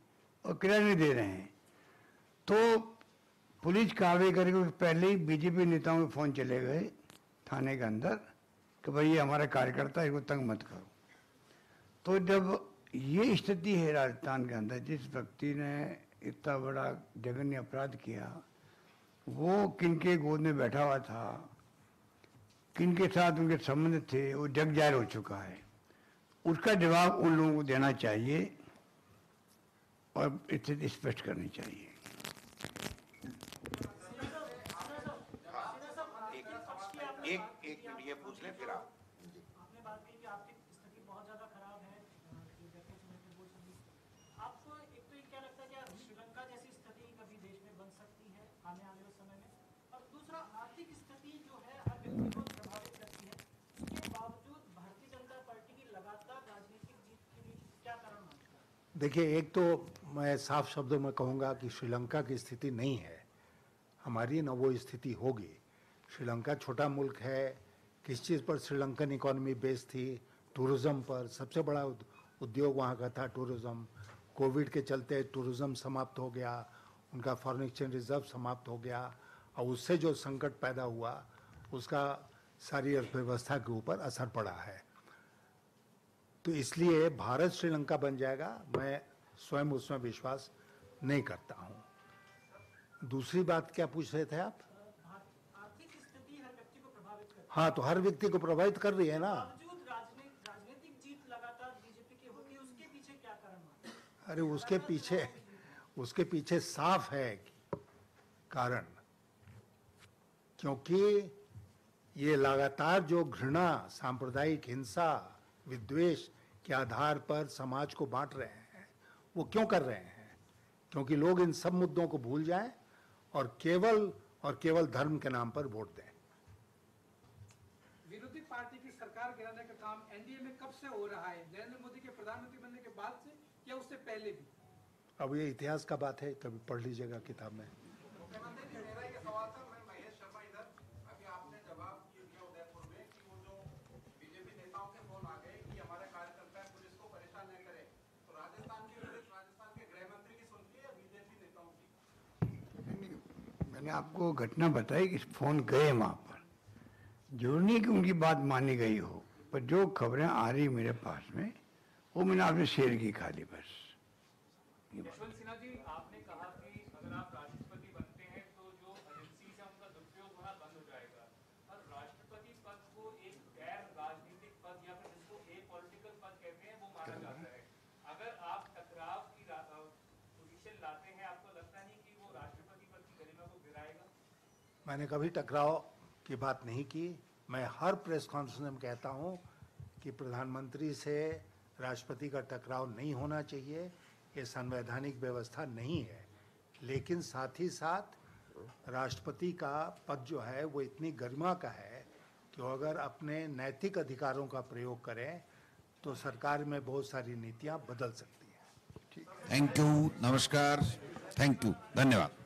और किराया नहीं दे रहे हैं। तो पुलिस कार्रवाई करेगी उसके पहले ही बीजेपी नेताओं के फ़ोन चले गए थाने के अंदर कि भाई ये हमारा कार्यकर्ता है, इसको तंग मत करो। तो जब ये स्थिति है राजस्थान के अंदर, जिस व्यक्ति ने इतना बड़ा जघन्य अपराध किया, वो किनके गोद में बैठा हुआ था, किनके साथ उनके संबंध थे, वो जग जाहिर हो चुका है। उसका जवाब उन लोगों को देना चाहिए और स्थिति स्पष्ट करनी चाहिए। एक मिनट ये पूछ लें फिर आप। आपने बात की कि आपकी स्थिति बहुत ज्यादा खराब है, आपको एक तो ये क्या लगता है कि श्रीलंका जैसी स्थिति कभी देश में बन सकती है आने वाले समय में, और दूसरा आर्थिक स्थिति जो है हर व्यक्ति को प्रभावित करती है, उसके बावजूद भारतीय जनता पार्टी की लगातार राजनीतिक जीत के लिए क्या कारण मानते हैं? देखिए, एक तो मैं साफ शब्दों में कहूँगा कि श्रीलंका की स्थिति नहीं है हमारी, न वो स्थिति होगी। श्रीलंका छोटा मुल्क है। किस चीज़ पर श्रीलंकन इकोनॉमी बेस्ड थी? टूरिज़्म पर। सबसे बड़ा उद्योग वहाँ का था टूरिज़्म। कोविड के चलते टूरिज़्म समाप्त हो गया, उनका फॉरेन एक्सचेंज रिजर्व समाप्त हो गया, और उससे जो संकट पैदा हुआ उसका सारी अर्थव्यवस्था के ऊपर असर पड़ा है। तो इसलिए भारत श्रीलंका बन जाएगा, मैं स्वयं उसमें विश्वास नहीं करता हूँ। दूसरी बात क्या पूछ रहे थे आप? आर्थिक स्थिति हर व्यक्ति को प्रभावित करती है। हाँ, तो हर व्यक्ति को प्रभावित कर रही है ना। बावजूद राजनीतिक जीत लगातार बीजेपी की होती है, उसके पीछे क्या कारण मानते हैं? अरे उसके पीछे साफ है कारण, क्योंकि ये लगातार जो घृणा, सांप्रदायिक हिंसा, विद्वेष के आधार पर समाज को बांट रहे हैं, वो क्यों कर रहे हैं? क्योंकि लोग इन सब मुद्दों को भूल जाएं और केवल धर्म के नाम पर वोट दें। विरोधी पार्टी की सरकार गिराने का काम एनडीए में कब से हो रहा है? नरेंद्र मोदी के प्रधानमंत्री बनने के बाद से या उससे पहले भी? अब ये इतिहास का बात है, कभी पढ़ लीजिएगा किताब में। मुख्यमंत्री जी, मेरा ये सवाल था, मैं महेश शर्मा इधर। अभी आपने जवाब दिया उदयपुर में कि वो जो बीजेपी नेताओं के फोन आ गए कि हमारे कार्यकर्ता पुलिस को परेशान न करें, तो राजस्थान की पुलिस राजस्थान के गृह मंत्री की सुनती है या बीजेपी नेताओं की? मैंने आपको घटना बताई कि फोन गए वहाँ पर, जरूरी नहीं कि उनकी बात मानी गई हो, पर जो खबरें आ रही मेरे पास में वो मैंने आपसे शेयर की खाली बस। यशवंत सिन्हा जी, आपने कहा कि अगर आप राष्ट्रपति बनते हैं तो जो एजेंसी है उनका दुरुपयोग होना बंद हो जाएगा, और राष्ट्रपति पद को एक गैर राजनीतिक पद या फिर जिसको ए पॉलिटिकल पद कहते हैं वो माना जाता है। अगर आप टकराव की पोजीशन लाते हैं, आपको लगता नहीं कि वो राष्ट्रपति पद की गरिमा को गिराएगा? मैंने कभी टकराव की बात नहीं की। मैं हर प्रेस कॉन्फ्रेंस में कहता हूँ कि प्रधानमंत्री से राष्ट्रपति का टकराव नहीं होना चाहिए, ये संवैधानिक व्यवस्था नहीं है। लेकिन साथ ही साथ राष्ट्रपति का पद जो है वो इतनी गरिमा का है कि अगर अपने नैतिक अधिकारों का प्रयोग करें तो सरकार में बहुत सारी नीतियां बदल सकती हैं। थैंक यू, नमस्कार, थैंक यू, धन्यवाद।